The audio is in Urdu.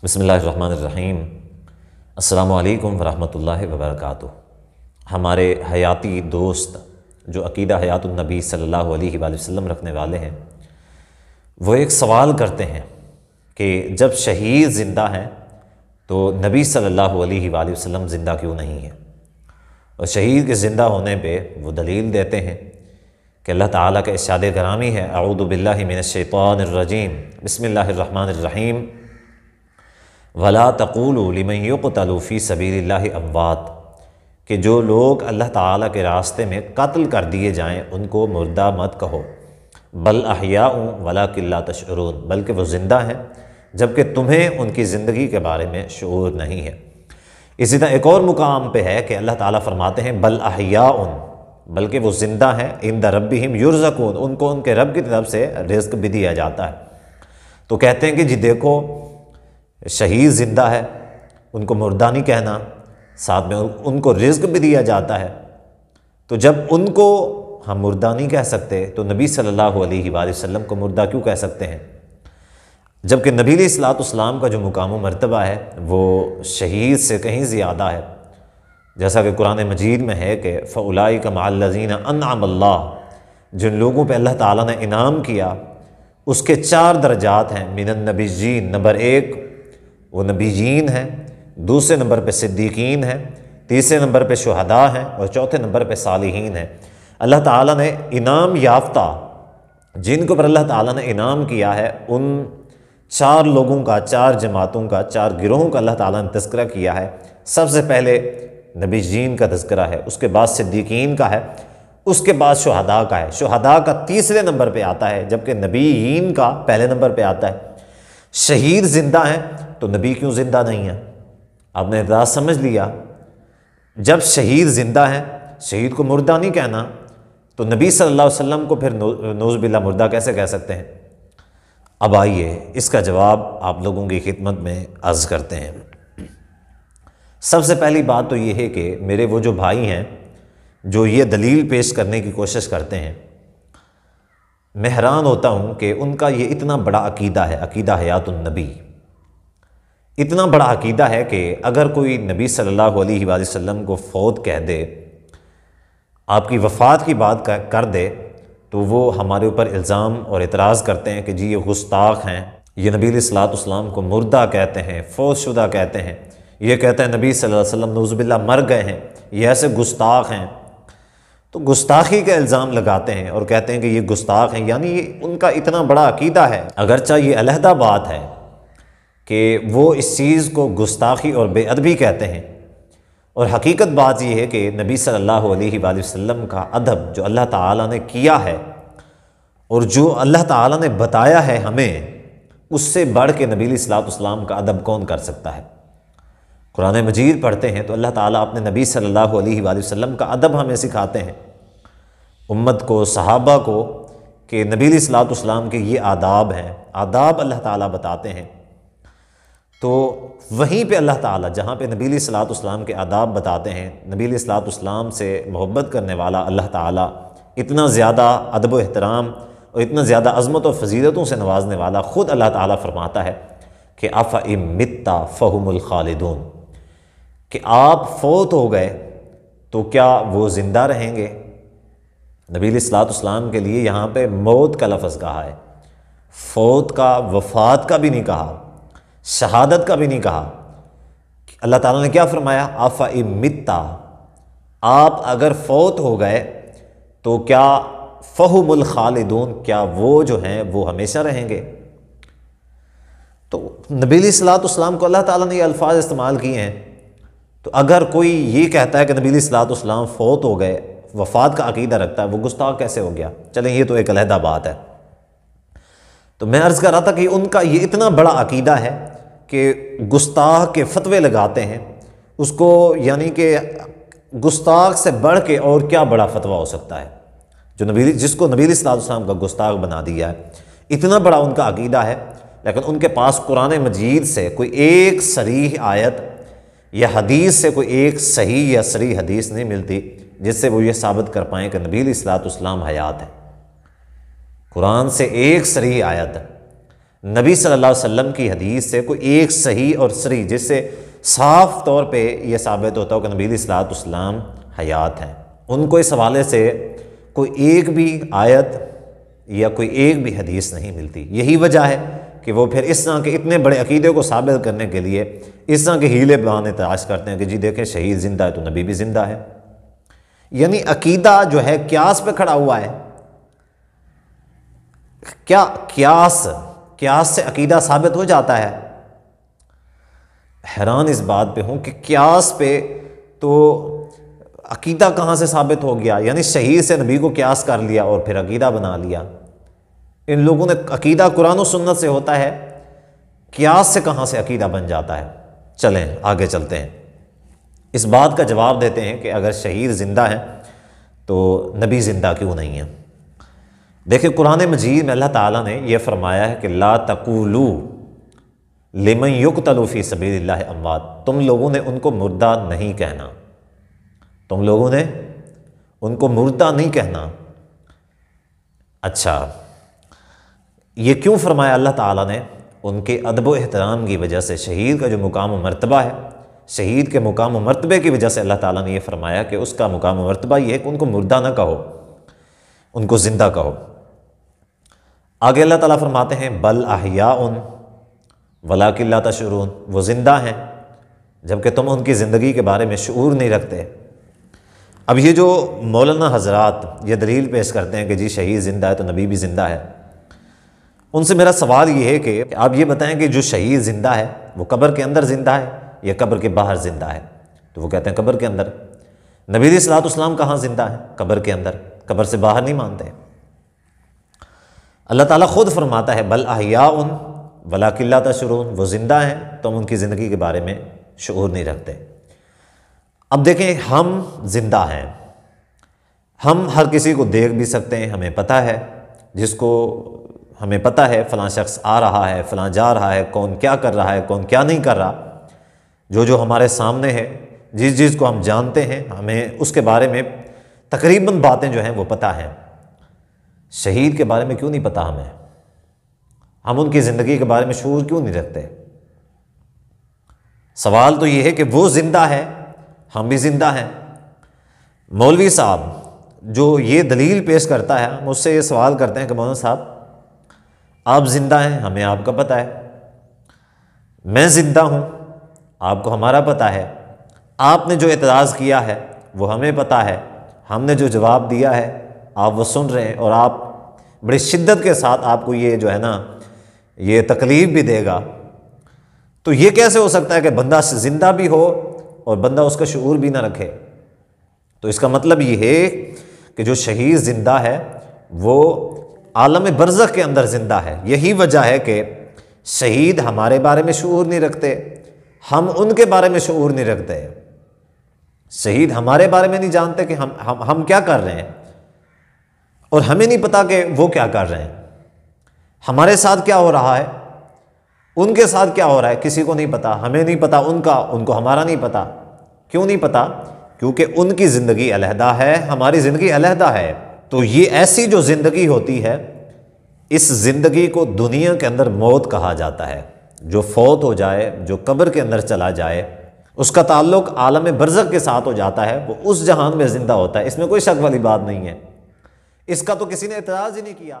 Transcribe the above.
بسم اللہ الرحمن الرحیم۔ السلام علیکم ورحمۃ اللہ وبرکاتہ۔ ہمارے حیاتی دوست جو عقیدہ حیات النبی صلی اللہ علیہ وآلہ وسلم رکھنے والے ہیں، وہ ایک سوال کرتے ہیں کہ جب شہید زندہ ہیں تو نبی صلی اللہ علیہ وآلہ وسلم زندہ کیوں نہیں ہیں؟ اور شہید کے زندہ ہونے پہ وہ دلیل دیتے ہیں کہ اللہ تعالیٰ کا ارشاد گرامی ہے، اعوذ باللہ من الشیطان الرجیم، بسم اللہ الرحمن الرحیم، وَلَا تَقُولُوا لِمَنْ يُقْتَلُ فِي سَبِيلِ اللَّهِ أَمْوَاتٌ، کہ جو لوگ اللہ تعالیٰ کے راستے میں قتل کر دیے جائیں ان کو مردہ مت کہو، بل احیاء وَلَٰكِن لَا تَشْعُرُونَ، بلکہ وہ زندہ ہیں جبکہ تمہیں ان کی زندگی کے بارے میں شعور نہیں ہے۔ اسی طرح ایک اور مقام پہ ہے کہ اللہ تعالیٰ فرماتے ہیں بل احیاء، بلکہ وہ زندہ ہیں، عند ربہم یرزقون، ان کو ان کے رب کی طرف سے رزق بھی دیا جاتا ہے۔ تو کہتے ہیں کہ جی دیکھو، شہید زندہ ہے، ان کو مردہ نہیں کہنا، ساتھ میں ان کو رزق بھی دیا جاتا ہے، تو جب ان کو ہم مردہ نہیں کہہ سکتے تو نبی صلی اللہ علیہ وآلہ وسلم کو مردہ کیوں کہہ سکتے ہیں؟ جبکہ نبی علیہ الصلوۃ والسلام کا جو مقام و مرتبہ ہے وہ شہید سے کہیں زیادہ ہے، جیسا کہ قرآن مجید میں ہے کہ فَأُولَٰئِکَ مَعَ الَّذِينَ أَنْعَمَ اللَّهُ، جن لوگوں پہ اللہ تعالیٰ نے انعام کیا اس کے 4 درجات ہیں۔ من النبیین، نمبر 1 وہ نبیین ہیں، دوسرے نمبر پہ صدیقین ہیں، تیسرے نمبر پہ شہداء ہیں، اور چوتھے نمبر پہ صالحین ہیں۔ اللہ تعالیٰ نے انعام یافتہ جن کو پر اللہ تعالیٰ نے انعام کیا ہے ان 4 لوگوں کا، 4 جماعتوں کا، 4 گروہوں کا اللہ تعالیٰ نے تذکرہ کیا ہے۔ سب سے پہلے نبیین کا تذکرہ ہے، اس کے بعد صدیقین کا ہے، اس کے بعد شہداء کا ہے۔ شہداء کا تیسرے نمبر پہ آتا ہے جبکہ نبیین کا پہلے نمبر پہ آتا ہے۔ شہید زندہ ہیں تو نبی کیوں زندہ نہیں ہے؟ آپ نے اعتراض سمجھ لیا، جب شہید زندہ ہیں، شہید کو مردہ نہیں کہنا، تو نبی صلی اللہ علیہ وسلم کو پھر نعوذ باللہ مردہ کیسے کہہ سکتے ہیں؟ اب آئیے اس کا جواب آپ لوگوں کی خدمت میں عرض کرتے ہیں۔ سب سے پہلی بات تو یہ ہے کہ میرے وہ جو بھائی ہیں جو یہ دلیل پیش کرنے کی کوشش کرتے ہیں، میں حیران ہوتا ہوں کہ ان کا یہ اتنا بڑا عقیدہ ہے، عقیدہ حیات النبی، اتنا بڑا عقیدہ ہے کہ اگر کوئی نبی صلی اللہ علیہ وآلہ وسلم کو فوت کہہ دے، آپ کی وفات کی بات کر دے، تو وہ ہمارے اوپر الزام اور اعتراض کرتے ہیں کہ جی یہ گستاخ ہیں، یہ نبی علیہ الصلوۃ والسلام کو مردہ کہتے ہیں، فوت شدہ کہتے ہیں، یہ کہتے ہیں نبی صلی اللہ علیہ وسلم نعوذ باللہ مر گئے ہیں، یہ ایسے گستاخ ہیں۔ تو گستاخی کا الزام لگاتے ہیں اور کہتے ہیں کہ یہ گستاخ ہیں، یعنی یہ ان کا اتنا بڑا عقیدہ ہے، اگرچہ یہ علیحدہ بات ہے کہ وہ اس چیز کو گستاخی اور بے ادبی کہتے ہیں، اور حقیقت بات یہ ہے کہ نبی صلی اللہ علیہ وآلہ وسلم کا ادب جو اللہ تعالیٰ نے کیا ہے اور جو اللہ تعالیٰ نے بتایا ہے ہمیں، اس سے بڑھ کے نبی علیہ الصلوۃ والسلام کا ادب کون کر سکتا ہے؟ قرآن مجید پڑھتے ہیں تو اللہ تعالیٰ اپنے نبی صلی اللہ علیہ وآلہ وسلم کا ادب ہمیں سکھاتے ہیں، امت کو، صحابہ کو، کہ نبی علیہ الصلوۃ والسلام کے یہ آداب ہیں، آداب اللہ تعالیٰ بتاتے ہیں۔ تو وہیں پہ اللہ تعالیٰ جہاں پہ نبی علیہ الصلوۃ والسلام کے آداب بتاتے ہیں، نبی علیہ الصلوۃ والسلام سے محبت کرنے والا اللہ تعالیٰ اتنا زیادہ ادب و احترام اور اتنا زیادہ عظمت و فضیلتوں سے نوازنے والا خود اللہ تعالیٰ فرماتا ہے کہ أَفَإِن مِتَّ فَهُمُ الْخَالِدُونَ، کہ آپ فوت ہو گئے تو کیا وہ زندہ رہیں گے؟ نبی علیہ الصلوۃ والسلام کے لیے یہاں پہ موت کا لفظ کہا ہے، فوت کا، وفات کا بھی نہیں کہا، شہادت کا بھی نہیں کہا۔ اللہ تعالیٰ نے کیا فرمایا؟ أَفَإِن مِتَّ، آپ اگر فوت ہو گئے تو کیا فَهُمُ الْخَالِدُونَ، کیا وہ جو ہیں وہ ہمیشہ رہیں گے؟ تو نبی علیہ الصلوۃ والسلام کو اللہ تعالیٰ نے یہ الفاظ استعمال کیے ہیں، تو اگر کوئی یہ کہتا ہے کہ نبی علیہ الصلوۃ والسلام فوت ہو گئے، وفات کا عقیدہ رکھتا ہے، وہ گستاخ کیسے ہو گیا؟ چلیں یہ تو ایک علیحدہ بات ہے۔ تو میں عرض کر رہا تھا کہ ان کا یہ اتنا بڑا عقیدہ ہے کہ گستاخ کے فتوے لگاتے ہیں اس کو، یعنی کہ گستاخ سے بڑھ کے اور کیا بڑا فتویٰ ہو سکتا ہے جو جس کو نبی علیہ الصلوۃ والسلام کا گستاخ بنا دیا ہے۔ اتنا بڑا ان کا عقیدہ ہے، لیکن ان کے پاس قرآن مجید سے کوئی ایک صریح آیت یا حدیث سے کوئی ایک صحیح یا صریح حدیث نہیں ملتی جس سے وہ یہ ثابت کر پائیں کہ نبی علیہ الصلوۃ والسلام حیات ہے۔ قرآن سے ایک صریح آیت ہے، نبی صلی اللہ علیہ وسلم کی حدیث سے کوئی ایک صحیح اور صریح جس سے صاف طور پہ یہ ثابت ہوتا ہو کہ نبی علیہ الصلوۃ والسلام حیات ہیں، ان کو اس حوالے سے کوئی ایک بھی آیت یا کوئی ایک بھی حدیث نہیں ملتی۔ یہی وجہ ہے کہ وہ پھر اس طرح کے اتنے بڑے عقیدے کو ثابت کرنے کے لیے اس طرح کے ہیلے بہانے تلاش کرتے ہیں کہ جی دیکھیں شہید زندہ ہے تو نبی بھی زندہ ہے۔ یعنی عقیدہ جو ہے قیاس پہ کھڑا ہوا ہے۔ کیا قیاس سے عقیدہ ثابت ہو جاتا ہے؟ حیران اس بات پہ ہوں کہ قیاس پہ تو عقیدہ کہاں سے ثابت ہو گیا؟ یعنی شہید سے نبی کو قیاس کر لیا اور پھر عقیدہ بنا لیا۔ ان لوگوں نے عقیدہ قرآن و سنت سے ہوتا ہے، قیاس سے کہاں سے عقیدہ بن جاتا ہے؟ چلیں آگے چلتے ہیں، اس بات کا جواب دیتے ہیں کہ اگر شہید زندہ ہے تو نبی زندہ کیوں نہیں ہے؟ دیکھیں قرآن مجید میں اللہ تعالیٰ نے یہ فرمایا ہے کہ لا تقولوا لمن یقتل فی سبیل اللہ اموات، تم لوگوں نے ان کو مردہ نہیں کہنا، تم لوگوں نے ان کو مردہ نہیں کہنا۔ اچھا یہ کیوں فرمایا اللہ تعالیٰ نے؟ ان کے ادب و احترام کی وجہ سے، شہید کا جو مقام و مرتبہ ہے، شہید کے مقام و مرتبے کی وجہ سے اللہ تعالیٰ نے یہ فرمایا کہ اس کا مقام و مرتبہ یہ ہے کہ ان کو مردہ نہ کہو، ان کو زندہ کہو۔ آگے اللہ تعالیٰ فرماتے ہیں بل احیاء ولکن لا تشعرون، وہ زندہ ہیں جبکہ تم ان کی زندگی کے بارے میں شعور نہیں رکھتے۔ اب یہ جو مولانا حضرات یہ دلیل پیش کرتے ہیں کہ جی شہید زندہ ہے تو نبی بھی زندہ ہے، ان سے میرا سوال یہ ہے کہ آپ یہ بتائیں کہ جو شہید زندہ ہے وہ قبر کے اندر زندہ ہے یا قبر کے باہر زندہ ہے؟ تو وہ کہتے ہیں قبر کے اندر۔ نبی علیہ الصلوۃ والسلام کہاں زندہ ہے؟ قبر کے اندر، قبر سے باہر نہیں مانتے۔ اللہ تعالیٰ خود فرماتا ہے بل احیاء ولکن لا تشعرون، وہ زندہ ہیں تم ان کی زندگی کے بارے میں شعور نہیں رکھتے۔ اب دیکھیں ہم زندہ ہیں، ہم ہر کسی کو دیکھ بھی سکتے ہیں، ہمیں پتہ ہے، جس کو ہمیں پتہ ہے فلاں شخص آ رہا ہے، فلاں جا رہا ہے، کون کیا کر رہا ہے، کون کیا نہیں کر رہا، جو ہمارے سامنے ہے، جس کو ہم جانتے ہیں، ہمیں اس کے بارے میں تقریباً باتیں جو ہیں وہ پتہ ہیں۔ شہید کے بارے میں کیوں نہیں پتہ ہمیں؟ ہم ان کی زندگی کے بارے میں شعور کیوں نہیں رکھتے؟ سوال تو یہ ہے کہ وہ زندہ ہے، ہم بھی زندہ ہیں۔ مولوی صاحب جو یہ دلیل پیش کرتا ہے، ہم اس سے یہ سوال کرتے ہیں کہ مولانا صاحب آپ زندہ ہیں، ہمیں آپ کا پتہ ہے، میں زندہ ہوں، آپ کو ہمارا پتہ ہے، آپ نے جو اعتراض کیا ہے وہ ہمیں پتہ ہے، ہم نے جو جواب دیا ہے آپ وہ سن رہے ہیں، اور آپ بڑی شدت کے ساتھ آپ کو یہ جو ہے نا یہ تکلیف بھی دے گا۔ تو یہ کیسے ہو سکتا ہے کہ بندہ زندہ بھی ہو اور بندہ اس کا شعور بھی نہ رکھے؟ تو اس کا مطلب یہ ہے کہ جو شہید زندہ ہے وہ عالم برزخ کے اندر زندہ ہے۔ یہی وجہ ہے کہ شہید ہمارے بارے میں شعور نہیں رکھتے، ہم ان کے بارے میں شعور نہیں رکھتے۔ شہید ہمارے بارے میں نہیں جانتے کہ ہم کیا کر رہے ہیں، اور ہمیں نہیں پتا کہ وہ کیا کر رہے ہیں، ہمارے ساتھ کیا ہو رہا ہے، ان کے ساتھ کیا ہو رہا ہے، کسی کو نہیں پتا، ہمیں نہیں پتا ان کو ہمارا نہیں پتا۔ کیوں نہیں پتا؟ کیونکہ ان کی زندگی علیحدہ ہے، ہماری زندگی علیحدہ ہے۔ تو یہ ایسی جو زندگی ہوتی ہے، اس زندگی کو دنیا کے اندر موت کہا جاتا ہے۔ جو فوت ہو جائے، جو قبر کے اندر چلا جائے، اس کا تعلق عالم برزخ کے ساتھ ہو جاتا ہے، وہ اس جہان میں زندہ ہوتا ہے، اس میں کوئی شک والی بات نہیں ہے، اس کا تو کسی نے اعتراض ہی نہیں کیا۔